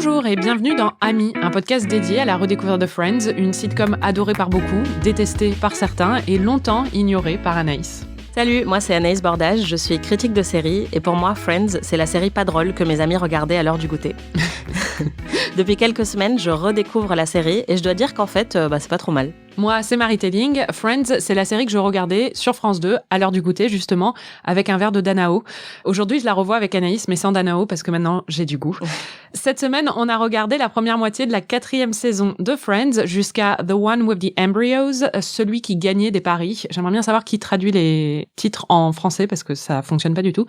Bonjour et bienvenue dans Amis, un podcast dédié à la redécouverte de Friends, une sitcom adorée par beaucoup, détestée par certains et longtemps ignorée par Anaïs. Salut, moi c'est Anaïs Bordage, je suis critique de série et pour moi Friends, c'est la série pas drôle que mes amis regardaient à l'heure du goûter. Depuis quelques semaines, je redécouvre la série et je dois dire qu'en fait, c'est pas trop mal. Moi, c'est Marie Telling. Friends, c'est la série que je regardais sur France 2, à l'heure du goûter, justement, avec un verre de Danao. Aujourd'hui, je la revois avec Anaïs, mais sans Danao, parce que maintenant, j'ai du goût. Cette semaine, on a regardé la première moitié de la 4e saison de Friends, jusqu'à The One with the Embryos, celui qui gagnait des paris. J'aimerais bien savoir qui traduit les titres en français, parce que ça fonctionne pas du tout.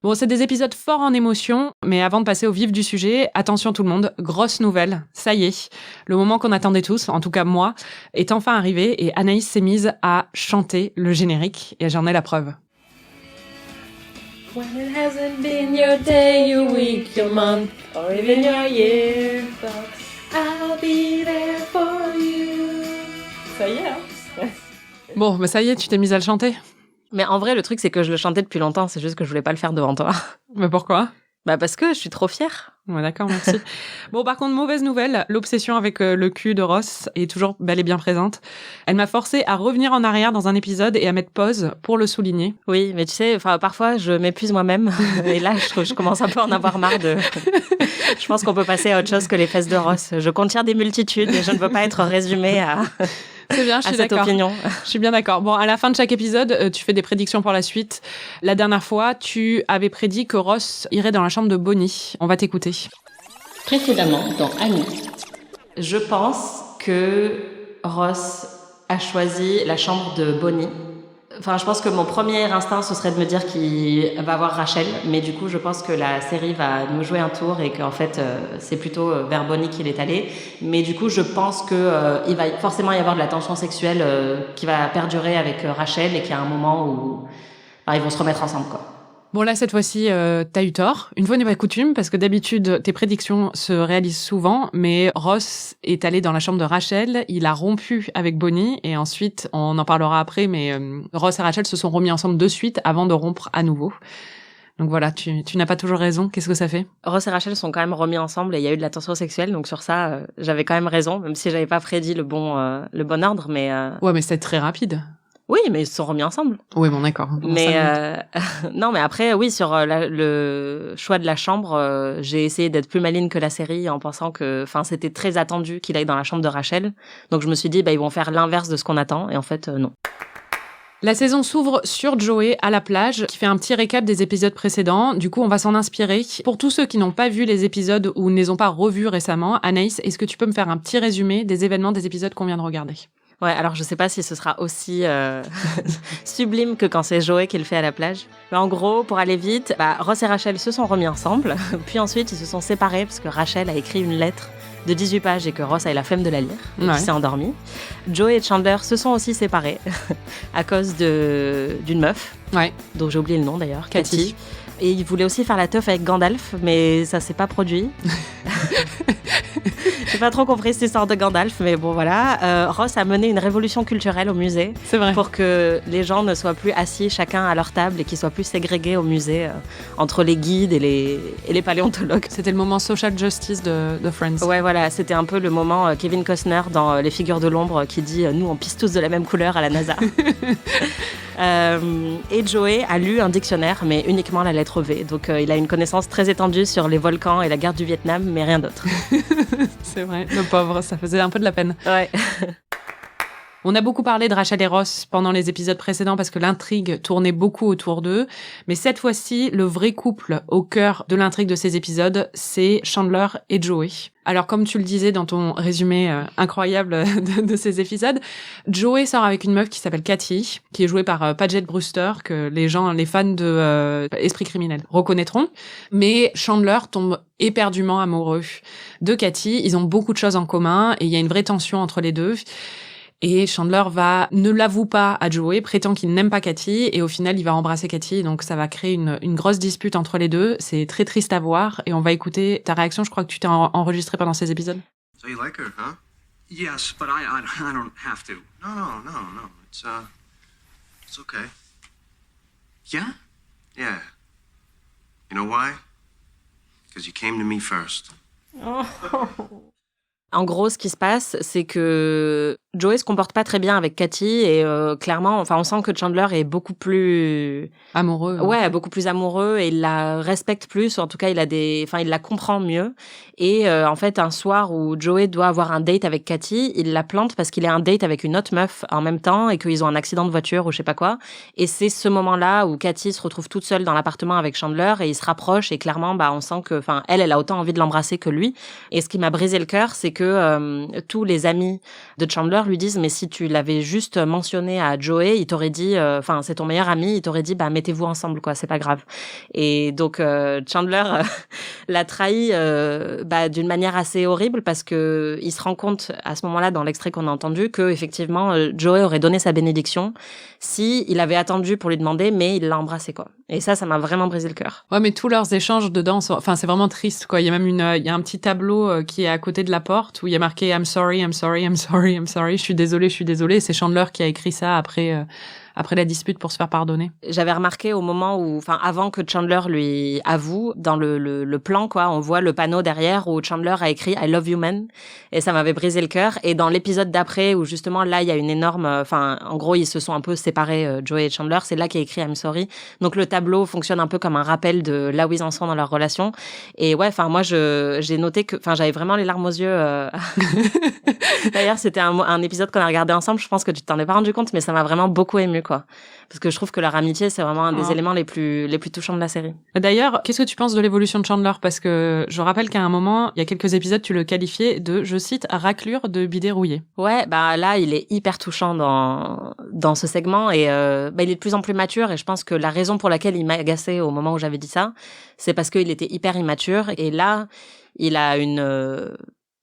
Bon, c'est des épisodes forts en émotion, mais avant de passer au vif du sujet, attention tout le monde, grosse nouvelle, ça y est, le moment qu'on attendait tous, en tout cas moi, est enfin arrivé et Anaïs s'est mise à chanter le générique et j'en ai la preuve. When it hasn't been your day, your week, your month, or even your year, I'll be there for you. Ça y est, hein? Bon, bah ça y est, tu t'es mise à le chanter? Mais en vrai, le truc, c'est que je le chantais depuis longtemps, c'est juste que je voulais pas le faire devant toi. Mais pourquoi? Parce que je suis trop fière. Ouais, d'accord, merci. Bon, par contre, mauvaise nouvelle, l'obsession avec le cul de Ross est toujours bel et bien présente. Elle m'a forcée à revenir en arrière dans un épisode et à mettre pause pour le souligner. Oui, mais tu sais, parfois, je m'épuise moi-même. Et là, je commence un peu à en avoir marre de... Je pense qu'on peut passer à autre chose que les fesses de Ross. Je contiens des multitudes et je ne veux pas être résumée à... C'est bien, je suis d'accord. Opinion. Je suis bien d'accord. Bon, à la fin de chaque épisode, tu fais des prédictions pour la suite. La dernière fois, tu avais prédit que Ross irait dans la chambre de Bonnie. On va t'écouter. Précédemment, dans Annie. Je pense que Ross a choisi la chambre de Bonnie. Enfin, je pense que mon premier instinct, ce serait de me dire qu'il va voir Rachel, mais du coup, je pense que la série va nous jouer un tour et qu'en fait, c'est plutôt vers Bonnie qu'il est allé. Mais du coup, je pense que il va forcément y avoir de la tension sexuelle qui va perdurer avec Rachel et qu'il y a un moment où ils vont se remettre ensemble, quoi. Bon, là, cette fois-ci, t'as eu tort. Une fois n'est pas coutume, parce que d'habitude, tes prédictions se réalisent souvent, mais Ross est allé dans la chambre de Rachel, il a rompu avec Bonnie, et ensuite, on en parlera après, mais Ross et Rachel se sont remis ensemble de suite avant de rompre à nouveau. Donc voilà, tu n'as pas toujours raison. Qu'est-ce que ça fait? Ross et Rachel sont quand même remis ensemble et il y a eu de la tension sexuelle, donc sur ça, j'avais quand même raison, même si j'avais pas prédit le bon ordre, mais... Ouais, mais c'était très rapide. Oui, mais ils se sont remis ensemble. Oui, bon, d'accord. Mais non, mais après, oui, sur le choix de la chambre, j'ai essayé d'être plus maligne que la série en pensant que, c'était très attendu qu'il aille dans la chambre de Rachel. Donc je me suis dit, ils vont faire l'inverse de ce qu'on attend, et en fait, non. La saison s'ouvre sur Joey à la plage, qui fait un petit récap des épisodes précédents. Du coup, on va s'en inspirer. Pour tous ceux qui n'ont pas vu les épisodes ou ne les ont pas revus récemment, Anaïs, est-ce que tu peux me faire un petit résumé des événements des épisodes qu'on vient de regarder? Ouais, alors je sais pas si ce sera aussi sublime que quand c'est Joey qui le fait à la plage. Mais en gros, pour aller vite, Ross et Rachel se sont remis ensemble. Puis ensuite, ils se sont séparés parce que Rachel a écrit une lettre de 18 pages et que Ross a eu la flemme de la lire. Et il s'est endormi. Joey et Chandler se sont aussi séparés à cause d'une meuf. Ouais. Dont j'ai oublié le nom d'ailleurs, Cathy. Et ils voulaient aussi faire la teuf avec Gandalf, mais ça s'est pas produit. J'ai pas trop compris cette histoire de Gandalf, mais bon voilà. Ross a mené une révolution culturelle au musée. C'est vrai. Pour que les gens ne soient plus assis chacun à leur table et qu'ils soient plus ségrégés au musée entre les guides et les paléontologues. C'était le moment social justice de Friends. Ouais, voilà. C'était un peu le moment Kevin Costner dans Les Figures de l'ombre qui dit « Nous, on pisse tous de la même couleur à la NASA ». Et Joey a lu un dictionnaire, mais uniquement la lettre V. Donc, il a une connaissance très étendue sur les volcans et la guerre du Vietnam, mais rien d'autre. C'est vrai, le pauvre, ça faisait un peu de la peine. Ouais. On a beaucoup parlé de Rachel et Ross pendant les épisodes précédents parce que l'intrigue tournait beaucoup autour d'eux. Mais cette fois-ci, le vrai couple au cœur de l'intrigue de ces épisodes, c'est Chandler et Joey. Alors, comme tu le disais dans ton résumé incroyable de ces épisodes, Joey sort avec une meuf qui s'appelle Cathy, qui est jouée par Paget Brewster, que les fans de Esprit criminel reconnaîtront. Mais Chandler tombe éperdument amoureux de Cathy. Ils ont beaucoup de choses en commun et il y a une vraie tension entre les deux. Et Chandler ne l'avoue pas à Joey, prétend qu'il n'aime pas Cathy, et au final, il va embrasser Cathy, donc ça va créer une grosse dispute entre les deux. C'est très triste à voir, et on va écouter ta réaction. Je crois que tu t'es enregistré pendant ces épisodes. So you like her, huh? Yes, but I don't have to. No. It's okay. Yeah? Yeah. You know why? Because you came to me first. En gros, ce qui se passe, c'est que Joey se comporte pas très bien avec Katy et clairement, enfin, on sent que Chandler est beaucoup plus amoureux. Ouais, beaucoup plus amoureux et il la respecte plus. En tout cas, il la comprend mieux. Et en fait, un soir où Joey doit avoir un date avec Katy, il la plante parce qu'il a un date avec une autre meuf en même temps et qu'ils ont un accident de voiture ou je sais pas quoi. Et c'est ce moment-là où Katy se retrouve toute seule dans l'appartement avec Chandler et ils se rapprochent et clairement, on sent que, enfin, elle a autant envie de l'embrasser que lui. Et ce qui m'a brisé le cœur, c'est que tous les amis de Chandler lui disent mais si tu l'avais juste mentionné à Joey, il t'aurait dit enfin c'est ton meilleur ami, il t'aurait dit mettez-vous ensemble quoi, c'est pas grave. Et donc Chandler l'a trahi d'une manière assez horrible parce que il se rend compte à ce moment-là dans l'extrait qu'on a entendu que effectivement Joey aurait donné sa bénédiction si il avait attendu pour lui demander mais il l'a embrassé quoi. Et ça m'a vraiment brisé le cœur. Ouais, mais tous leurs échanges dedans enfin c'est vraiment triste quoi. Il y a même il y a un petit tableau qui est à côté de la porte où il y a marqué I'm sorry, I'm sorry, I'm sorry, I'm sorry. Je suis désolée. Et c'est Chandler qui a écrit ça après la dispute pour se faire pardonner. J'avais remarqué au moment où, enfin, avant que Chandler lui avoue, dans le plan, quoi, on voit le panneau derrière où Chandler a écrit I love you man. Et ça m'avait brisé le cœur. Et dans l'épisode d'après, où justement, là, il y a une énorme, enfin, en gros, ils se sont un peu séparés, Joey et Chandler. C'est là qu'il y a écrit I'm sorry. Donc, le tableau fonctionne un peu comme un rappel de là où ils en sont dans leur relation. Et ouais, enfin, moi, j'ai noté que, enfin, j'avais vraiment les larmes aux yeux. D'ailleurs, c'était un épisode qu'on a regardé ensemble. Je pense que tu t'en es pas rendu compte, mais ça m'a vraiment beaucoup ému, quoi. Parce que je trouve que leur amitié, c'est vraiment un des éléments les plus touchants de la série. D'ailleurs, qu'est-ce que tu penses de l'évolution de Chandler? Parce que je rappelle qu'à un moment, il y a quelques épisodes, tu le qualifiais de, je cite, raclure de bidet rouillé. Ouais, là, il est hyper touchant dans ce segment et il est de plus en plus mature et je pense que la raison pour laquelle il m'a agacé au moment où j'avais dit ça, c'est parce qu'il était hyper immature et là, il a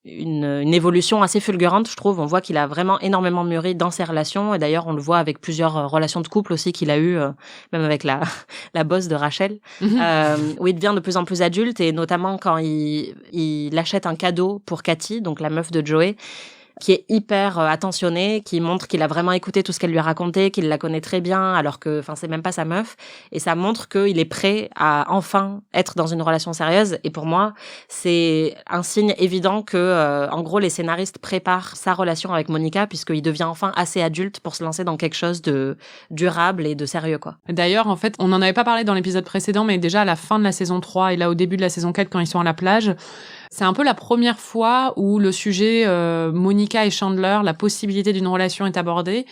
une évolution assez fulgurante, je trouve. On voit qu'il a vraiment énormément mûri dans ses relations et d'ailleurs on le voit avec plusieurs relations de couple aussi qu'il a eu, même avec la boss de Rachel, où il devient de plus en plus adulte et notamment quand il achète un cadeau pour Katy, donc la meuf de Joey, qui est hyper attentionné, qui montre qu'il a vraiment écouté tout ce qu'elle lui a raconté, qu'il la connaît très bien, alors que, enfin, c'est même pas sa meuf. Et ça montre qu'il est prêt à enfin être dans une relation sérieuse. Et pour moi, c'est un signe évident que, en gros, les scénaristes préparent sa relation avec Monica, puisqu'il devient enfin assez adulte pour se lancer dans quelque chose de durable et de sérieux, quoi. D'ailleurs, en fait, on n'en avait pas parlé dans l'épisode précédent, mais déjà à la fin de la saison 3 et là au début de la saison 4, quand ils sont à la plage, c'est un peu la première fois où le sujet Monica et Chandler, la possibilité d'une relation est abordée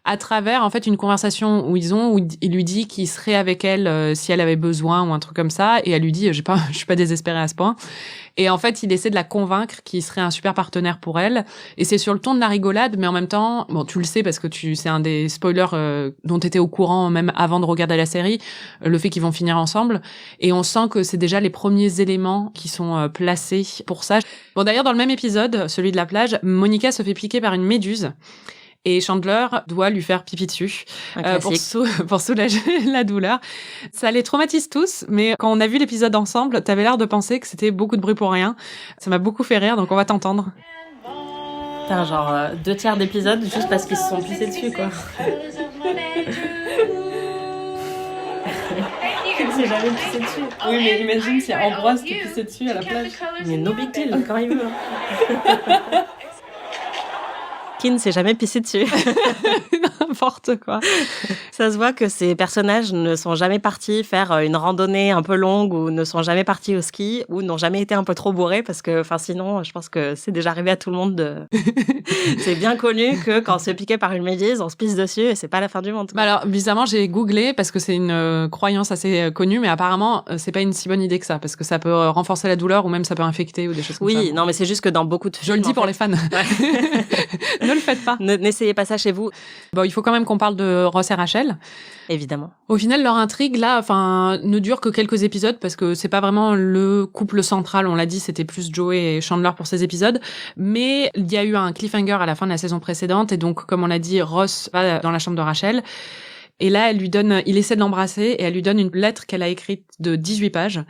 à travers en fait une conversation où il lui dit qu'il serait avec elle si elle avait besoin ou un truc comme ça et elle lui dit je suis pas désespérée à ce point. Et en fait, il essaie de la convaincre qu'il serait un super partenaire pour elle. Et c'est sur le ton de la rigolade, mais en même temps, bon, tu le sais parce que c'est un des spoilers dont tu étais au courant même avant de regarder la série, le fait qu'ils vont finir ensemble. Et on sent que c'est déjà les premiers éléments qui sont placés pour ça. Bon, d'ailleurs, dans le même épisode, celui de la plage, Monica se fait piquer par une méduse. Et Chandler doit lui faire pipi dessus pour soulager la douleur. Ça les traumatise tous, mais quand on a vu l'épisode ensemble, t'avais l'air de penser que c'était beaucoup de bruit pour rien. Ça m'a beaucoup fait rire, donc on va t'entendre. Putain, genre 2/3 d'épisode juste parce qu'ils se sont pissés dessus, quoi. Il s'est jamais pissé dessus. Oui, mais imagine si Ambroise te pissait dessus à la plage. Mais no big deal, quand il veut. Qui ne s'est jamais pissé dessus. N'importe quoi. Ça se voit que ces personnages ne sont jamais partis faire une randonnée un peu longue ou ne sont jamais partis au ski ou n'ont jamais été un peu trop bourrés parce que, enfin, sinon, je pense que c'est déjà arrivé à tout le monde C'est bien connu que quand on se fait piquer par une méduse, on se pisse dessus et c'est pas la fin du monde. Alors, bizarrement, j'ai googlé parce que c'est une croyance assez connue, mais apparemment, c'est pas une si bonne idée que ça parce que ça peut renforcer la douleur ou même ça peut infecter ou des choses comme ça. Oui, non, mais c'est juste que dans beaucoup de films... Je le dis pour les fans. Ouais. Ne le faites pas. N'essayez pas ça chez vous. Bon, il faut quand même qu'on parle de Ross et Rachel. Évidemment. Au final, leur intrigue, là, enfin, ne dure que quelques épisodes parce que c'est pas vraiment le couple central. On l'a dit, c'était plus Joey et Chandler pour ces épisodes. Mais il y a eu un cliffhanger à la fin de la saison précédente et donc, comme on l'a dit, Ross va dans la chambre de Rachel. Et là, il essaie de l'embrasser et elle lui donne une lettre qu'elle a écrite de 18 pages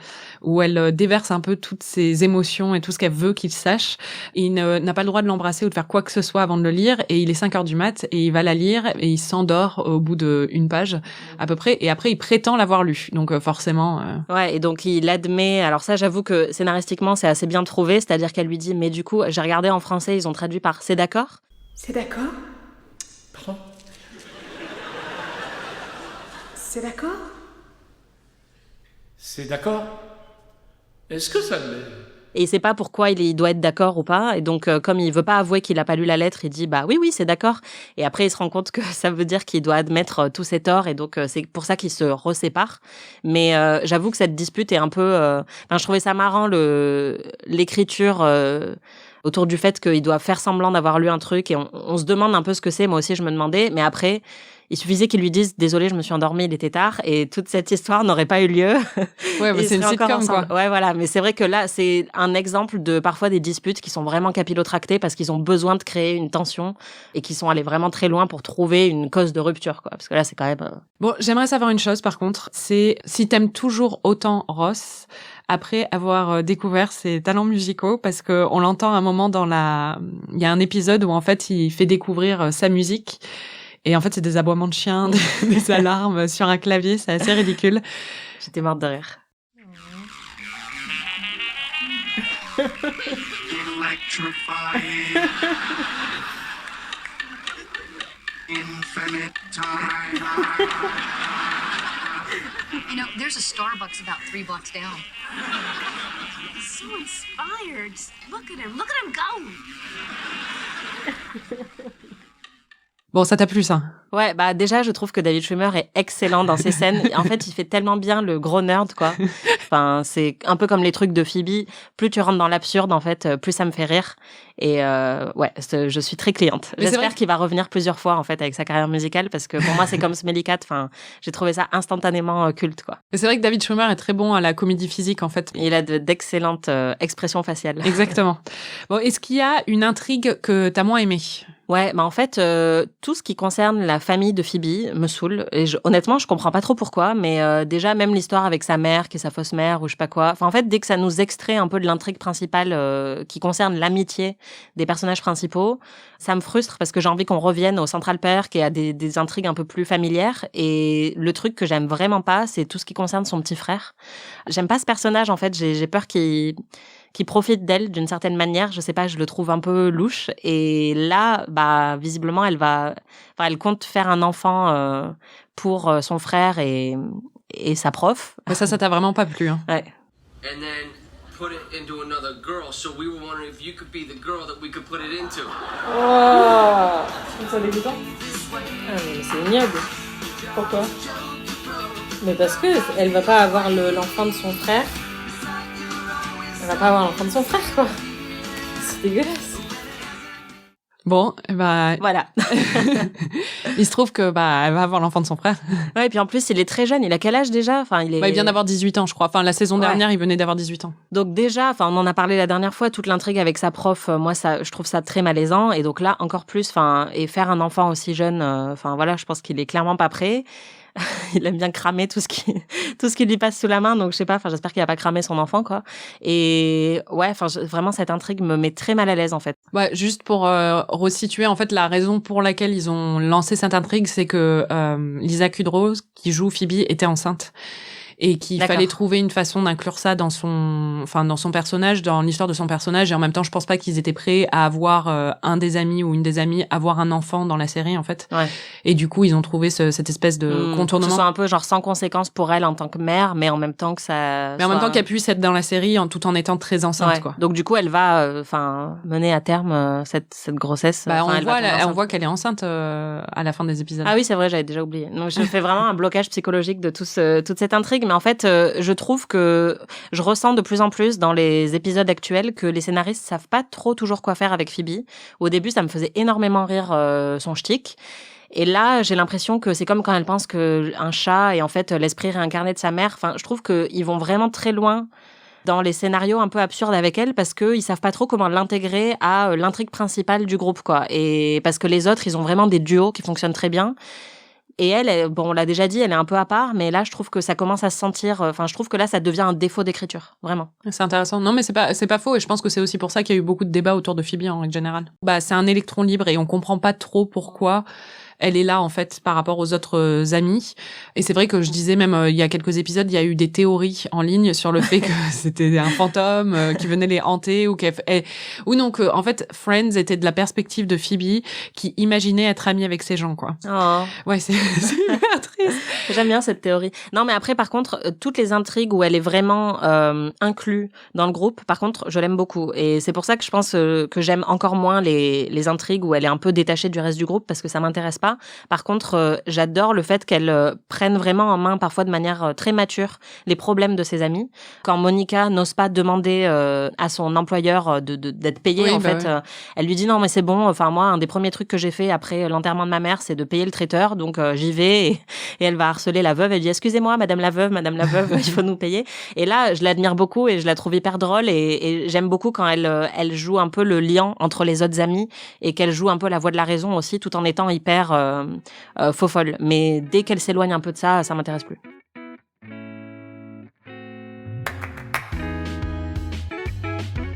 où elle déverse un peu toutes ses émotions et tout ce qu'elle veut qu'il sache. Et il n'a pas le droit de l'embrasser ou de faire quoi que ce soit avant de le lire. Et il est 5 heures du mat et il va la lire et il s'endort au bout d'une page à peu près. Et après, il prétend l'avoir lu. Donc forcément... Ouais, et donc il admet... Alors ça, j'avoue que scénaristiquement, c'est assez bien trouvé. C'est-à-dire qu'elle lui dit, mais du coup, j'ai regardé en français, ils ont traduit par « c'est d'accord ». C'est d'accord ? Pardon ? C'est d'accord ? C'est d'accord ? Est-ce que ça l'est ? Et il sait pas pourquoi il doit être d'accord ou pas. Et donc, comme il veut pas avouer qu'il a pas lu la lettre, il dit, bah oui, c'est d'accord. Et après, il se rend compte que ça veut dire qu'il doit admettre tous ses torts. Et donc, c'est pour ça qu'ils se reséparent. Mais j'avoue que cette dispute est un peu... je trouvais ça marrant, l'écriture... autour du fait qu'il doit faire semblant d'avoir lu un truc et on se demande un peu ce que c'est. Moi aussi, je me demandais. Mais après, il suffisait qu'il lui dise « Désolé, je me suis endormie, il était tard » et toute cette histoire n'aurait pas eu lieu. Ouais, mais c'est une sitcom, quoi. Ouais, voilà. Mais c'est vrai que là, c'est un exemple de parfois des disputes qui sont vraiment capillotractées parce qu'ils ont besoin de créer une tension et qui sont allés vraiment très loin pour trouver une cause de rupture, quoi. Parce que là, c'est quand même... Bon, j'aimerais savoir une chose, par contre. C'est si t'aimes toujours autant Ross... après avoir découvert ses talents musicaux, parce que on l'entend à un moment il y a un épisode où en fait il fait découvrir sa musique et en fait c'est des aboiements de chiens, des alarmes sur un clavier, c'est assez ridicule. J'étais morte de rire. You know, there's a Starbucks about 3 blocks down. He's so inspired. Look at him go. Bon, ça t'a plu, ça? Ouais, bah déjà, je trouve que David Schwimmer est excellent dans ses scènes. En fait, il fait tellement bien le gros nerd, quoi. Enfin, c'est un peu comme les trucs de Phoebe. Plus tu rentres dans l'absurde, en fait, plus ça me fait rire. Et ouais, je suis très cliente. Mais j'espère qu'il va revenir plusieurs fois, en fait, avec sa carrière musicale, parce que pour moi, c'est comme Smelly Cat. Enfin, j'ai trouvé ça instantanément culte, quoi. Mais c'est vrai que David Schwimmer est très bon à la comédie physique, en fait. Il a d'excellentes expressions faciales. Exactement. Bon, est-ce qu'il y a une intrigue que t'as moins aimée? Ouais, bah en fait, tout ce qui concerne la famille de Phoebe me saoule. Et honnêtement, je comprends pas trop pourquoi, mais déjà, même l'histoire avec sa mère, qui est sa fausse mère, ou je sais pas quoi. Enfin, en fait, dès que ça nous extrait un peu de l'intrigue principale qui concerne l'amitié des personnages principaux, ça me frustre parce que j'ai envie qu'on revienne au Central Perk et à des intrigues un peu plus familières. Et le truc que j'aime vraiment pas, c'est tout ce qui concerne son petit frère. J'aime pas ce personnage, en fait. J'ai peur qui profite d'elle d'une certaine manière, je sais pas, je le trouve un peu louche. Et là, bah visiblement, elle compte faire un enfant pour son frère et sa prof. Mais ça t'a vraiment pas plu, hein. Ouais. And then put it into another girl, so we were wondering if you could be the girl that we could put it into. Oh, c'est ça dégoûtant. Ah mais c'est ignoble. Pourquoi? Mais parce que elle va pas avoir l'enfant de son frère. Elle va pas avoir l'enfant de son frère, quoi. C'est dégueulasse. Bon, bah... Voilà. Il se trouve que, elle va avoir l'enfant de son frère. Ouais, et puis en plus, il est très jeune. Il a quel âge déjà? Enfin, il vient d'avoir 18 ans, je crois. Enfin, la saison dernière, il venait d'avoir 18 ans. Donc déjà, on en a parlé la dernière fois, toute l'intrigue avec sa prof, moi, je trouve ça très malaisant. Et donc là, encore plus, et faire un enfant aussi jeune, voilà, je pense qu'il est clairement pas prêt. Il aime bien cramer tout ce qui lui passe sous la main, donc je sais pas, j'espère qu'il va pas cramer son enfant, quoi. Et ouais, vraiment cette intrigue me met très mal à l'aise, en fait. Ouais, juste pour resituer, en fait, la raison pour laquelle ils ont lancé cette intrigue, c'est que Lisa Kudrow, qui joue Phoebe, était enceinte. Et qu'il fallait trouver une façon d'inclure ça dans son personnage, dans l'histoire de son personnage. Et en même temps, je pense pas qu'ils étaient prêts à avoir un des amis ou une des amies avoir un enfant dans la série, en fait. Ouais. Et du coup, ils ont trouvé cette espèce de contournement. Que ce soit un peu genre sans conséquence pour elle en tant que mère, mais en même temps que ça. Mais en même temps qu'elle puisse être dans la série tout en étant très enceinte, quoi. Donc du coup, elle va, mener à terme cette grossesse. On voit qu'elle est enceinte à la fin des épisodes. Ah oui, c'est vrai, j'avais déjà oublié. Donc je fais vraiment un blocage psychologique de toute cette intrigue. Mais en fait, je trouve que je ressens de plus en plus dans les épisodes actuels que les scénaristes savent pas trop toujours quoi faire avec Phoebe. Au début, ça me faisait énormément rire son shtick. Et là, j'ai l'impression que c'est comme quand elle pense qu'un chat est en fait l'esprit réincarné de sa mère. Enfin, je trouve qu'ils vont vraiment très loin dans les scénarios un peu absurdes avec elle parce qu'ils savent pas trop comment l'intégrer à l'intrigue principale du groupe, quoi. Et parce que les autres, ils ont vraiment des duos qui fonctionnent très bien. Et elle, bon, on l'a déjà dit, elle est un peu à part, mais là, je trouve que ça commence à se sentir... Enfin, je trouve que là, ça devient un défaut d'écriture, vraiment. C'est intéressant. Non, mais c'est pas faux. Et je pense que c'est aussi pour ça qu'il y a eu beaucoup de débats autour de Phoebe en règle générale. C'est un électron libre et on comprend pas trop pourquoi elle est là, en fait, par rapport aux autres amis. Et c'est vrai que je disais même, il y a quelques épisodes, il y a eu des théories en ligne sur le fait que c'était un fantôme qui venait les hanter ou en fait, Friends était de la perspective de Phoebe qui imaginait être amie avec ces gens, quoi. Oh. Ouais, c'est super triste. J'aime bien cette théorie. Non, mais après, par contre, toutes les intrigues où elle est vraiment inclue dans le groupe, par contre, je l'aime beaucoup. Et c'est pour ça que je pense que j'aime encore moins les intrigues où elle est un peu détachée du reste du groupe, parce que ça m'intéresse pas. Par contre, j'adore le fait qu'elle prenne vraiment en main, parfois de manière très mature, les problèmes de ses amis. Quand Monica n'ose pas demander à son employeur d'être payée, elle lui dit non, mais c'est bon. Enfin, moi, un des premiers trucs que j'ai fait après l'enterrement de ma mère, c'est de payer le traiteur. Donc, j'y vais et elle va harceler la veuve. Elle dit excusez-moi, madame la veuve, il faut nous payer. Et là, je l'admire beaucoup et je la trouve hyper drôle et j'aime beaucoup quand elle joue un peu le lien entre les autres amis et qu'elle joue un peu la voix de la raison aussi, tout en étant hyper faux folle. Mais dès qu'elle s'éloigne un peu de ça, ça m'intéresse plus.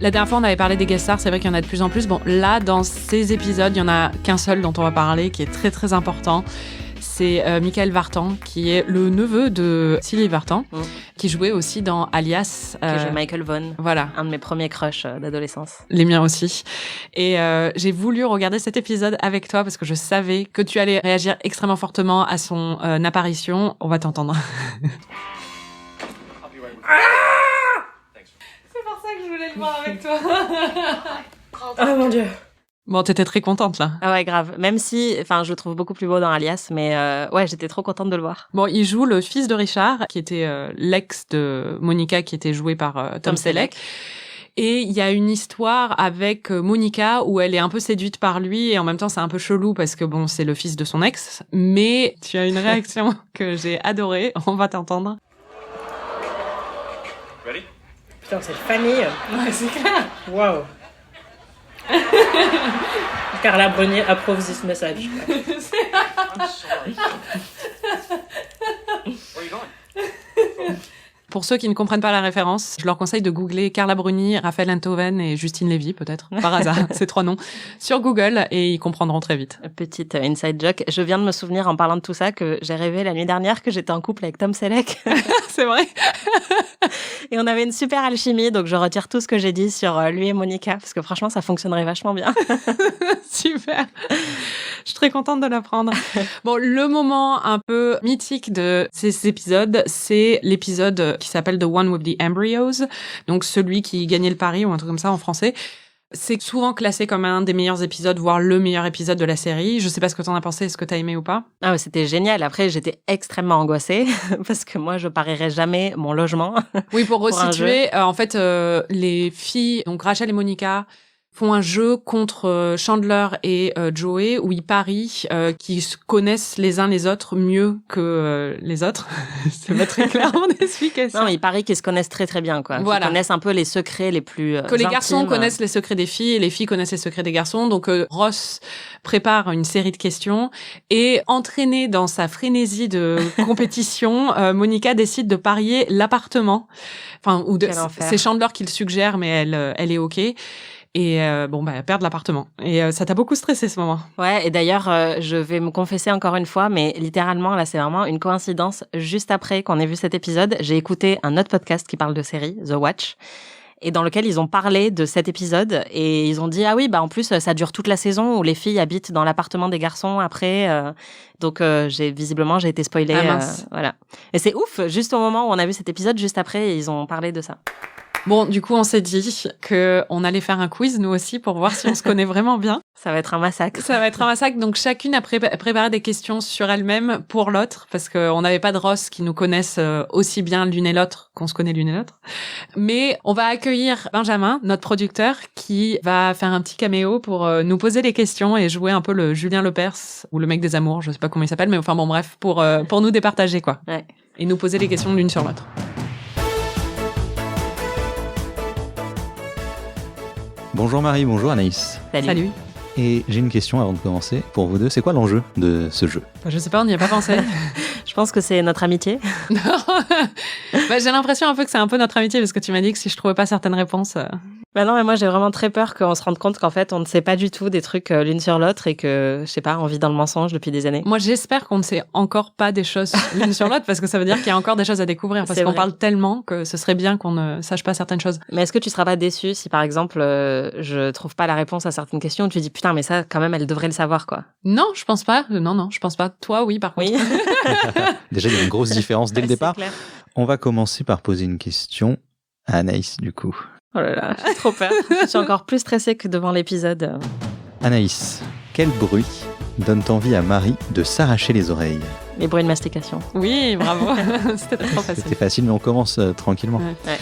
La dernière fois, on avait parlé des guest stars, c'est vrai qu'il y en a de plus en plus. Bon, là, dans ces épisodes, il y en a qu'un seul dont on va parler, qui est très très important. C'est Michael Vartan, qui est le neveu de Sylvie Vartan, qui jouait aussi dans Alias. Qui joue Michael Vaughn. Voilà. Un de mes premiers crushs d'adolescence. Les miens aussi. Et j'ai voulu regarder cet épisode avec toi parce que je savais que tu allais réagir extrêmement fortement à son apparition. On va t'entendre. C'est pour ça que je voulais le voir avec toi. Oh mon Dieu. Bon, t'étais très contente, là. Ah ouais, grave. Même si, je le trouve beaucoup plus beau dans Alias, mais ouais, j'étais trop contente de le voir. Bon, il joue le fils de Richard, qui était l'ex de Monica, qui était joué par Tom Selleck. Et il y a une histoire avec Monica où elle est un peu séduite par lui et en même temps c'est un peu chelou parce que bon, c'est le fils de son ex. Mais tu as une réaction que j'ai adorée. On va t'entendre. Ready? Putain, cette famille. Ouais, c'est clair. Waouh. Carla Bruni approuve this message. I'm sorry. Where are you going? Pour ceux qui ne comprennent pas la référence, je leur conseille de googler Carla Bruni, Raphaël Enthoven et Justine Lévy, peut-être, par hasard, ces 3 noms, sur Google, et ils comprendront très vite. Petite inside joke. Je viens de me souvenir, en parlant de tout ça, que j'ai rêvé la nuit dernière que j'étais en couple avec Tom Selleck. C'est vrai. Et on avait une super alchimie, donc je retire tout ce que j'ai dit sur lui et Monica, parce que franchement, ça fonctionnerait vachement bien. Super. Je suis très contente de l'apprendre. Bon, le moment un peu mythique de ces épisodes, c'est l'épisode qui s'appelle The One with the Embryos, donc celui qui gagnait le pari ou un truc comme ça en français. C'est souvent classé comme un des meilleurs épisodes, voire le meilleur épisode de la série. Je sais pas ce que t'en as pensé, est-ce que t'as aimé ou pas? Ah ouais, c'était génial. Après, j'étais extrêmement angoissée parce que moi, je parierais jamais mon logement. Oui, pour resituer, en fait, les filles, donc Rachel et Monica, font un jeu contre Chandler et Joey où ils parient qu'ils se connaissent les uns les autres mieux que les autres. C'est pas très clair mon explication. Non, ils parient qu'ils se connaissent très très bien, quoi. Voilà. Ils connaissent un peu les secrets les plus que les intimes. garçons connaissent les secrets des filles et les filles connaissent les secrets des garçons. Donc Ross prépare une série de questions et entraînée dans sa frénésie de compétition, Monica décide de parier l'appartement. Enfin, c'est Chandler qui le suggère, mais elle est OK. Et perdre l'appartement. Et ça t'a beaucoup stressé ce moment. Ouais, et d'ailleurs, je vais me confesser encore une fois, mais littéralement, là, c'est vraiment une coïncidence. Juste après qu'on ait vu cet épisode, j'ai écouté un autre podcast qui parle de série, The Watch, et dans lequel ils ont parlé de cet épisode, et ils ont dit, ah oui, en plus, ça dure toute la saison où les filles habitent dans l'appartement des garçons après. Donc, j'ai été spoilée. Ah mince. Voilà. Et c'est ouf, juste au moment où on a vu cet épisode, juste après, ils ont parlé de ça. Bon, du coup, on s'est dit qu'on allait faire un quiz, nous aussi, pour voir si on se connaît vraiment bien. Ça va être un massacre. Ça va être un massacre. Donc, chacune a préparé des questions sur elle-même pour l'autre, parce qu'on n'avait pas de Ross qui nous connaissent aussi bien l'une et l'autre qu'on se connaît l'une et l'autre. Mais on va accueillir Benjamin, notre producteur, qui va faire un petit caméo pour nous poser les questions et jouer un peu le Julien Lepers, ou le mec des amours, je sais pas comment il s'appelle, mais enfin bon, bref, pour nous départager, quoi. Ouais. Et nous poser les questions l'une sur l'autre. Bonjour Marie, bonjour Anaïs. Salut. Et j'ai une question avant de commencer. Pour vous deux, c'est quoi l'enjeu de ce jeu ? Je sais pas, on n'y a pas pensé. Je pense que c'est notre amitié. J'ai l'impression un peu que c'est un peu notre amitié parce que tu m'as dit que si je trouvais pas certaines réponses... Bah non, mais moi j'ai vraiment très peur qu'on se rende compte qu'en fait on ne sait pas du tout des trucs l'une sur l'autre et que, je sais pas, on vit dans le mensonge depuis des années. Moi j'espère qu'on ne sait encore pas des choses l'une sur l'autre parce que ça veut dire qu'il y a encore des choses à découvrir parce C'est qu'on vrai. parle tellement que ce serait bien qu'on ne sache pas certaines choses. Mais est-ce que tu seras pas déçu si par exemple je trouve pas la réponse à certaines questions, tu te dis putain mais ça quand même elle devrait le savoir quoi. Non, je pense pas. Non, je pense pas. Toi, oui, par contre. Oui. Déjà, il y a une grosse différence dès le C'est départ. clair. On va commencer par poser une question à Anaïs, du coup. Oh là là, j'ai trop peur. Je suis encore plus stressée que devant l'épisode. Anaïs, quel bruit donne envie à Marie de s'arracher les oreilles ? Les bruits de mastication. Oui, bravo. C'était trop C'était facile. facile, mais on commence tranquillement. Ouais.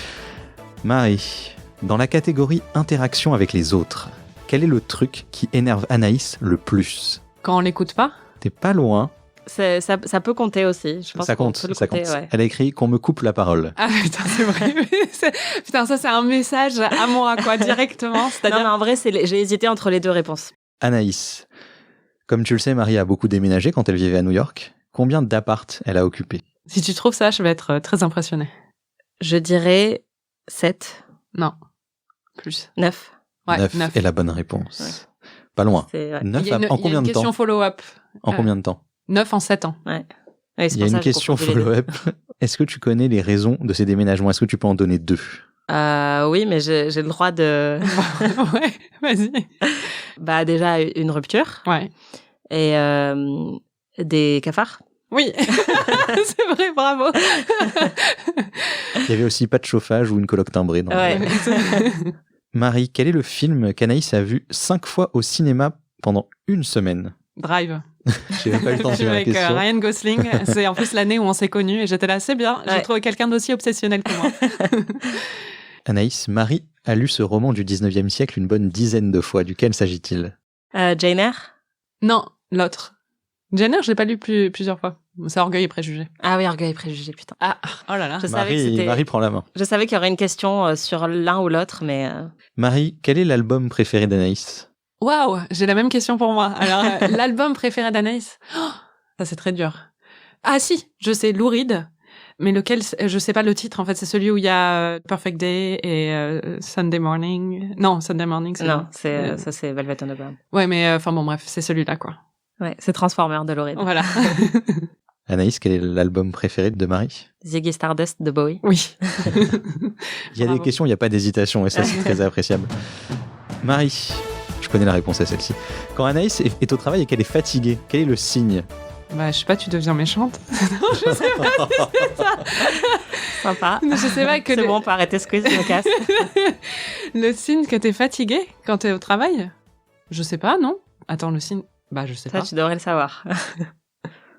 Marie, dans la catégorie interaction avec les autres, quel est le truc qui énerve Anaïs le plus ? Quand on l'écoute pas. T'es pas loin, Ça peut compter aussi. Je pense ça qu'on compte, peut le ça compter, compte. ouais. Elle a écrit qu'on me coupe la parole. Ah putain, c'est vrai. Putain, ça c'est un message à moi, quoi, directement. Non, C'est-à-dire. mais en vrai, j'ai hésité entre les deux réponses. Anaïs, comme tu le sais, Marie a beaucoup déménagé quand elle vivait à New York. Combien d'appartes elle a occupé ? Si tu trouves ça, je vais être très impressionnée. Je dirais 7, Non. Plus. 9. Ouais, 9 est la bonne réponse. Ouais. Pas loin. C'est, ouais. 9 Il y a une, en combien une de question temps follow-up. En combien de temps 9 en 7 ans. Ouais, c'est Il y a pour ça une que j'ai question confondu les deux. follow-up. Est-ce que tu connais les raisons de ces déménagements ? Est-ce que tu peux en donner 2 ? Oui, mais j'ai le droit de... Ouais, vas-y. Bah déjà, une rupture Ouais. et des cafards. Oui, c'est vrai, bravo. Il y avait aussi pas de chauffage ou une coloc timbrée. Dans Ouais. Marie, quel est le film qu'Anaïs a vu 5 fois au cinéma pendant une semaine ? Drive. J'ai même pas eu le temps de Film finir la avec question. Ryan Gosling. C'est en plus l'année où on s'est connus et j'étais là, c'est bien. J'ai Ouais. trouvé quelqu'un d'aussi obsessionnel que moi. Anaïs, Marie a lu ce roman du 19e siècle une bonne dizaine de fois. Duquel s'agit-il ? Jane Eyre. Non, l'autre. Jane Eyre, je l'ai pas lu plusieurs fois. C'est Orgueil et Préjugés. Ah oui, Orgueil et Préjugés, putain. Ah, oh là là. Je savais que Marie, c'était... Marie prend la main. Je savais qu'il y aurait une question sur l'un ou l'autre, mais... Marie, quel est l'album préféré d'Anaïs ? Waouh, j'ai la même question pour moi. Alors, l'album préféré d'Anaïs, ça c'est très dur. Ah si, je sais, Lou Reed, mais lequel, je sais pas le titre, en fait, c'est celui où il y a Perfect Day et Sunday Morning. Non, Sunday Morning, c'est Non, ça c'est Velvet Underground. Ouais, mais enfin bon, bref, c'est celui-là, quoi. Ouais, c'est Transformer de Lorraine. Voilà. Anaïs, quel est l'album préféré de Marie ? Ziggy Stardust de Bowie. Oui. Il y a Bravo. des questions, il n'y a pas d'hésitation, et ça, c'est très appréciable. Marie, je connais la réponse à celle-ci. Quand Anaïs est au travail et qu'elle est fatiguée, quel est le signe ? Bah, je sais pas, tu deviens méchante. Non, je sais pas. Sympa. Je sais pas que C'est bon, on peut arrêter ce quiz, je me casse. Le signe que t'es fatigué quand t'es au travail ? Je sais pas, non ? Attends, le signe... Bah, je sais Ça, pas. tu devrais le savoir.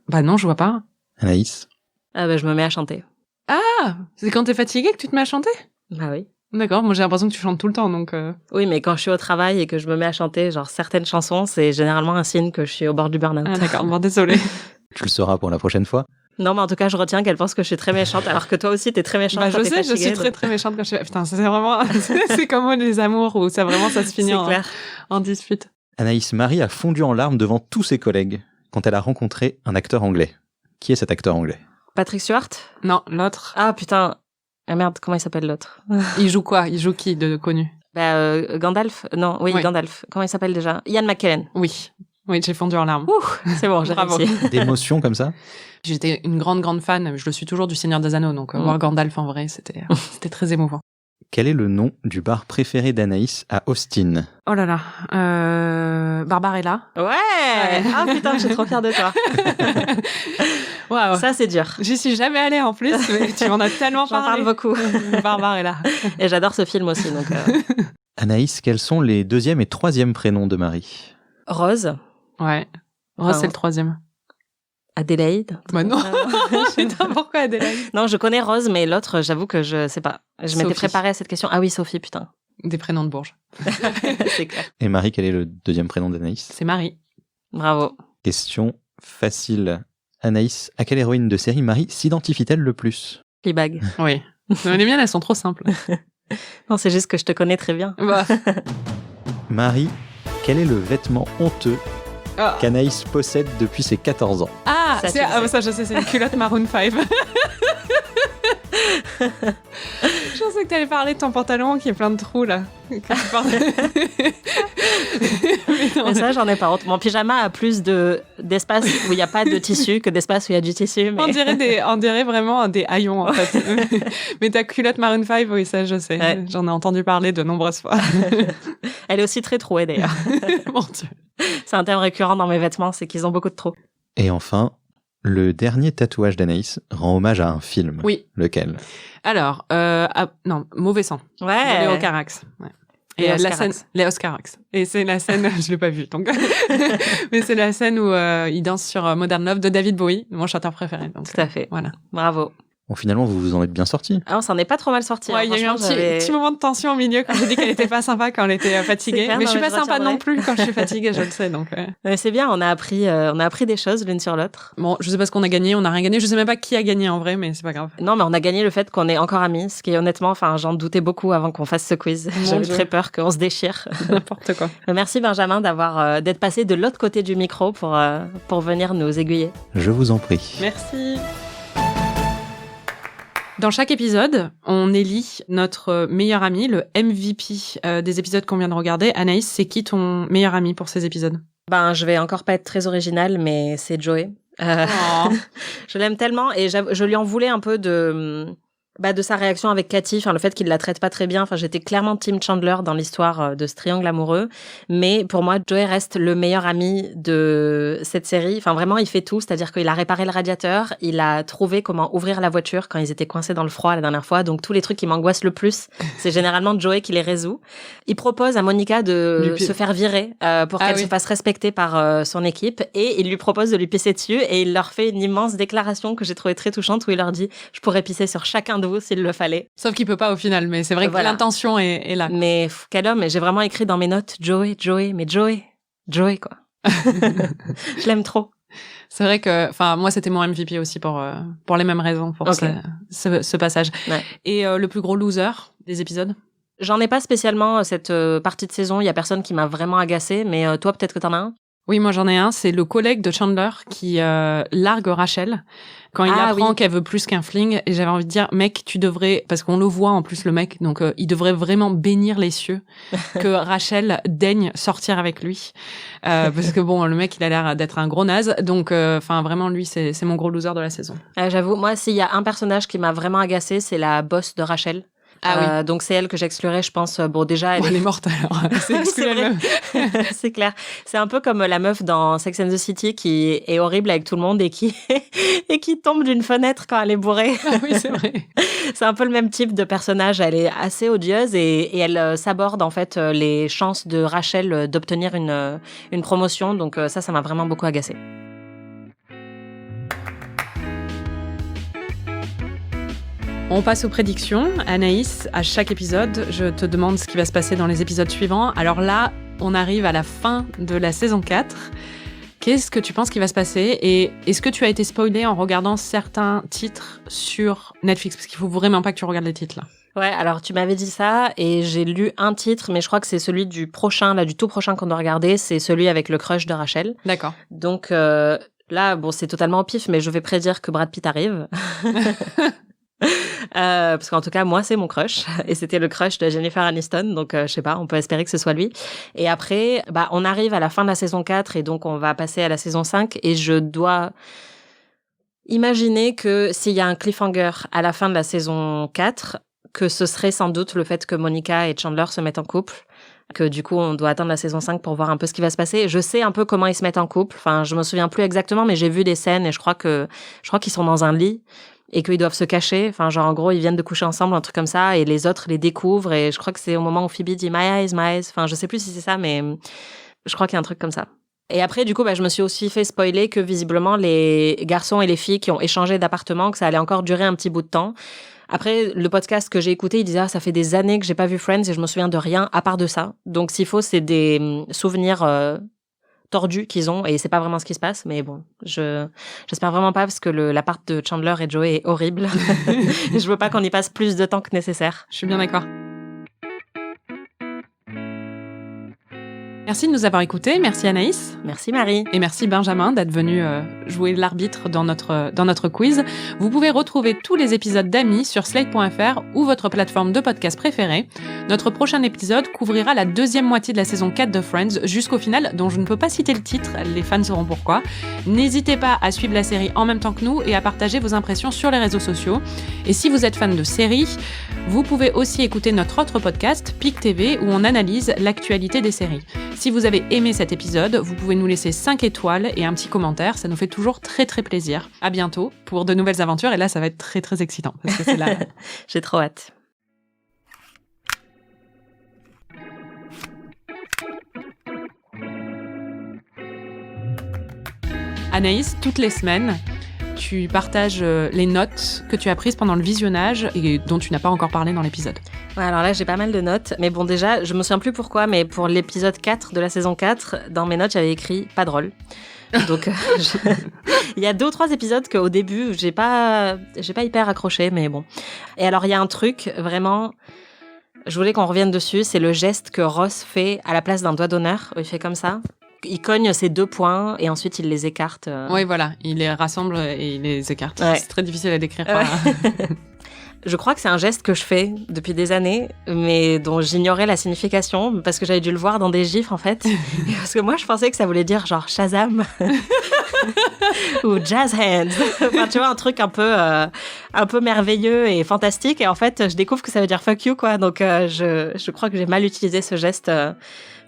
Bah non, je vois pas. Anaïs ? Ah bah, je me mets à chanter. Ah, c'est quand t'es fatigué que tu te mets à chanter ? Bah oui. D'accord, moi j'ai l'impression que tu chantes tout le temps, donc... Oui, mais quand je suis au travail et que je me mets à chanter genre certaines chansons, c'est généralement un signe que je suis au bord du burn-out. Ah d'accord, bon, désolé. Tu le sauras pour la prochaine fois. Non, mais en tout cas, je retiens qu'elle pense que je suis très méchante, alors que toi aussi, t'es très méchante Bah quand je t'es sais, je fatiguée, suis très donc- très méchante quand je suis... Putain, c'est vraiment... c'est comme moi les amours, où ça vraiment, ça se finit C'est en, clair. en dispute. Anaïs, Marie a fondu en larmes devant tous ses collègues quand elle a rencontré un acteur anglais. Qui est cet acteur anglais ? Patrick Stewart. Non, l'autre. Ah putain. Ah merde, comment il s'appelle l'autre? Il joue quoi ? Il joue qui de connu ? Bah, Gandalf. Non, oui, Oui. Gandalf. Comment il s'appelle déjà? Ian McKellen. Oui. Oui, j'ai fondu en larmes. Ouh, c'est bon, j'ai Bravo. réussi. D'émotions comme ça ? J'étais une grande fan, je le suis toujours, du Seigneur des Anneaux, donc voir Gandalf en vrai, c'était très émouvant. Quel est le nom du bar préféré d'Anaïs à Austin ? Oh là là, Barbarella. Ouais. Ah putain, je suis trop fière de toi. Waouh. Ça, c'est dur. J'y suis jamais allée en plus, mais tu m'en as tellement J'en parlé. parle beaucoup. Barbarella. Et j'adore ce film aussi, donc... Anaïs, quels sont les deuxième et troisième prénoms de Marie ? Rose. Ouais. Rose, Ah, c'est le troisième. Adélaïde. Bah non. Ah, Putain, pourquoi Adélaïde ? non, je connais Rose, mais l'autre, j'avoue que je sais pas. Je m'étais Sophie. préparée à cette question. Ah oui, Sophie, putain. Des prénoms de Bourges. C'est clair. Et Marie, quel est le deuxième prénom d'Anaïs ? C'est Marie. Bravo. Question facile. Anaïs, à quelle héroïne de série Marie s'identifie-t-elle le plus ? Fleabag. Oui. Mais les miennes, elles sont trop simples. Non, c'est juste que je te connais très bien. Bah, Marie, Quel est le vêtement honteux qu'Anaïs possède depuis ses 14 ans? Ah, Ça, ça je sais, c'est une culotte Maroon 5. Je pensais que t'allais parler de ton pantalon qui est plein de trous là. Que tu portes. Mais ça, j'en ai pas honte. Mon pyjama a plus d'espace où il n'y a pas de tissu que d'espace où il y a du tissu. Mais... On dirait vraiment des haillons en fait. Mais ta culotte Maroon 5, oui, ça je sais. Ouais. J'en ai entendu parler de nombreuses fois. Elle est aussi très trouée d'ailleurs. Mon Dieu. C'est un thème récurrent dans mes vêtements, c'est qu'ils ont beaucoup de trous. Et enfin, le dernier tatouage d'Anaïs rend hommage à un film. Oui. Lequel? Alors, non, Mauvais sang. Ouais. De Léo Carax. Ouais. Et la scène, Léo Carax. Et c'est la scène, je l'ai pas vue, donc. Mais c'est la scène où il danse sur Modern Love de David Bowie, mon chanteur préféré. Donc, tout à fait. Voilà. Bravo. Bon, finalement, vous vous en êtes bien sortis. Ah, on s'en est pas trop mal sortis. Ouais, il y a eu un petit moment de tension au milieu quand j'ai dit qu'elle était pas sympa quand elle était fatiguée. Clair, mais je suis pas sympa non plus quand je suis fatiguée, je le sais, donc. Mais c'est bien, on a appris des choses l'une sur l'autre. Bon, je sais pas ce qu'on a gagné, on a rien gagné. Je sais même pas qui a gagné en vrai, mais c'est pas grave. Non, mais on a gagné le fait qu'on est encore amis, ce qui est honnêtement, enfin, j'en doutais beaucoup avant qu'on fasse ce quiz. J'avais très peur qu'on se déchire. N'importe quoi. Merci Benjamin d'être passé de l'autre côté du micro pour venir nous aiguiller. Je vous en prie. Merci. Dans chaque épisode, on élit notre meilleur ami, le MVP des épisodes qu'on vient de regarder. Anaïs, c'est qui ton meilleur ami pour ces épisodes? Je vais encore pas être très originale, mais c'est Joey. Je l'aime tellement et je lui en voulais un peu de sa réaction avec Cathy, enfin le fait qu'il la traite pas très bien. Enfin, j'étais clairement Team Chandler dans l'histoire de ce triangle amoureux, mais pour moi Joey reste le meilleur ami de cette série. Enfin vraiment, il fait tout, c'est-à-dire qu'il a réparé le radiateur, il a trouvé comment ouvrir la voiture quand ils étaient coincés dans le froid la dernière fois. Donc tous les trucs qui m'angoissent le plus, c'est généralement Joey qui les résout. Il propose à Monica de se faire virer pour qu'elle se fasse respecter par son équipe, et il lui propose de lui pisser dessus, et il leur fait une immense déclaration que j'ai trouvée très touchante où il leur dit: je pourrais pisser sur chacun de vous s'il le fallait. Sauf qu'il peut pas au final, mais c'est vrai que l'intention est là. Mais quel homme, et j'ai vraiment écrit dans mes notes Joey, quoi. Je l'aime trop. C'est vrai que, enfin, moi c'était mon MVP aussi pour les mêmes raisons, pour ce passage. Ouais. Et le plus gros loser des épisodes? J'en ai pas spécialement cette partie de saison, il y a personne qui m'a vraiment agacée, mais toi peut-être que t'en as un? Oui, moi j'en ai un, c'est le collègue de Chandler qui largue Rachel quand il apprend qu'elle veut plus qu'un fling, et j'avais envie de dire, mec, tu devrais, parce qu'on le voit en plus le mec, donc il devrait vraiment bénir les cieux que Rachel daigne sortir avec lui, parce que bon, le mec il a l'air d'être un gros naze, donc enfin vraiment lui c'est mon gros loser de la saison. J'avoue, moi s'il y a un personnage qui m'a vraiment agacée, c'est la boss de Rachel. Oui. Donc c'est elle que j'exclurais, je pense. Bon, déjà, elle est morte alors. C'est exclu. C'est clair. C'est un peu comme la meuf dans Sex and the City qui est horrible avec tout le monde et qui tombe d'une fenêtre quand elle est bourrée. Ah oui, c'est vrai. C'est un peu le même type de personnage. Elle est assez odieuse et elle s'aborde en fait les chances de Rachel d'obtenir une promotion. Donc ça m'a vraiment beaucoup agacée. On passe aux prédictions. Anaïs, à chaque épisode, je te demande ce qui va se passer dans les épisodes suivants. Alors là, on arrive à la fin de la saison 4. Qu'est-ce que tu penses qui va se passer? Et est-ce que tu as été spoilée en regardant certains titres sur Netflix? Parce qu'il faut vraiment pas que tu regardes les titres, là. Ouais, alors tu m'avais dit ça et j'ai lu un titre, mais je crois que c'est celui du prochain, là, du tout prochain qu'on doit regarder. C'est celui avec le crush de Rachel. D'accord. Donc là, bon, c'est totalement au pif, mais je vais prédire que Brad Pitt arrive. Parce qu'en tout cas moi c'est mon crush et c'était le crush de Jennifer Aniston, donc je sais pas, on peut espérer que ce soit lui. Et après on arrive à la fin de la saison 4 et donc on va passer à la saison 5 et je dois imaginer que s'il y a un cliffhanger à la fin de la saison 4, que ce serait sans doute le fait que Monica et Chandler se mettent en couple, que du coup on doit attendre la saison 5 pour voir un peu ce qui va se passer. Je sais un peu comment ils se mettent en couple, enfin je me souviens plus exactement, mais j'ai vu des scènes et je crois qu'ils sont dans un lit et qu'ils doivent se cacher, enfin genre en gros ils viennent de coucher ensemble, un truc comme ça, et les autres les découvrent, et je crois que c'est au moment où Phoebe dit my eyes, enfin je sais plus si c'est ça, mais je crois qu'il y a un truc comme ça. Et après du coup je me suis aussi fait spoiler que visiblement les garçons et les filles qui ont échangé d'appartement, que ça allait encore durer un petit bout de temps. Après le podcast que j'ai écouté, il disait ça fait des années que j'ai pas vu Friends et je me souviens de rien à part de ça, donc s'il faut c'est des souvenirs tordus qu'ils ont et c'est pas vraiment ce qui se passe, mais bon, j'espère vraiment pas parce que l'appart de Chandler et Joey est horrible. Je veux pas qu'on y passe plus de temps que nécessaire. Je suis bien d'accord. Merci de nous avoir écoutés, merci Anaïs. Merci Marie. Et merci Benjamin d'être venu jouer l'arbitre dans notre quiz. Vous pouvez retrouver tous les épisodes d'Amis sur slate.fr ou votre plateforme de podcast préférée. Notre prochain épisode couvrira la deuxième moitié de la saison 4 de Friends jusqu'au final, dont je ne peux pas citer le titre, les fans sauront pourquoi. N'hésitez pas à suivre la série en même temps que nous et à partager vos impressions sur les réseaux sociaux. Et si vous êtes fan de séries, vous pouvez aussi écouter notre autre podcast, PIC TV, où on analyse l'actualité des séries. Si vous avez aimé cet épisode, vous pouvez nous laisser 5 étoiles et un petit commentaire, ça nous fait toujours très très plaisir. À bientôt pour de nouvelles aventures, et là ça va être très très excitant, parce que c'est là... J'ai trop hâte. Anaïs, toutes les semaines, tu partages les notes que tu as prises pendant le visionnage et dont tu n'as pas encore parlé dans l'épisode. Ouais, alors là, j'ai pas mal de notes. Mais bon, déjà, je me souviens plus pourquoi, mais pour l'épisode 4 de la saison 4, dans mes notes, j'avais écrit « pas drôle ». Donc, il y a 2 ou 3 épisodes qu'au début, j'ai pas hyper accroché, mais bon. Et alors, il y a un truc, vraiment, je voulais qu'on revienne dessus, c'est le geste que Ross fait à la place d'un doigt d'honneur. Il fait comme ça. Il cogne ses 2 points et ensuite il les écarte. Oui, voilà, il les rassemble et il les écarte. Ouais. C'est très difficile à décrire. Je crois que c'est un geste que je fais depuis des années, mais dont j'ignorais la signification parce que j'avais dû le voir dans des gifs en fait. Parce que moi je pensais que ça voulait dire genre Shazam ou Jazz Hands. Enfin, tu vois, un truc un peu merveilleux et fantastique. Et en fait, je découvre que ça veut dire fuck you quoi. Donc je crois que j'ai mal utilisé ce geste.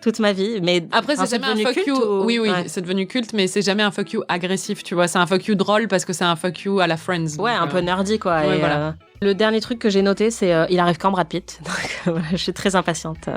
Toute ma vie, mais après c'est jamais un fuck you. Oui, ouais. C'est devenu culte, mais c'est jamais un fuck you agressif, tu vois. C'est un fuck you drôle parce que c'est un fuck you à la Friends. Ouais, un peu nerdy quoi. Ouais, et, voilà. Le dernier truc que j'ai noté, c'est il arrive quand Brad Pitt. Donc voilà, je suis très impatiente.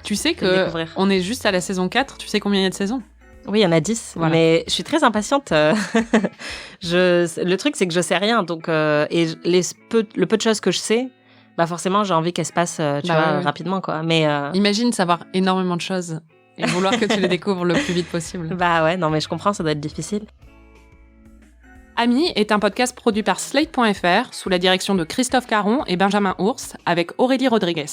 Tu sais que on est juste à la saison 4. Tu sais combien il y a de saisons? Oui, il y en a 10, voilà. Mais je suis très impatiente. Le truc, c'est que je sais rien, donc et le peu de choses que je sais. Bah forcément, j'ai envie qu'elle se passe rapidement, quoi. Mais imagine savoir énormément de choses et vouloir que tu les découvres le plus vite possible. Bah ouais, non mais je comprends, ça doit être difficile. Amis est un podcast produit par Slate.fr sous la direction de Christophe Caron et Benjamin Ours avec Aurélie Rodriguez.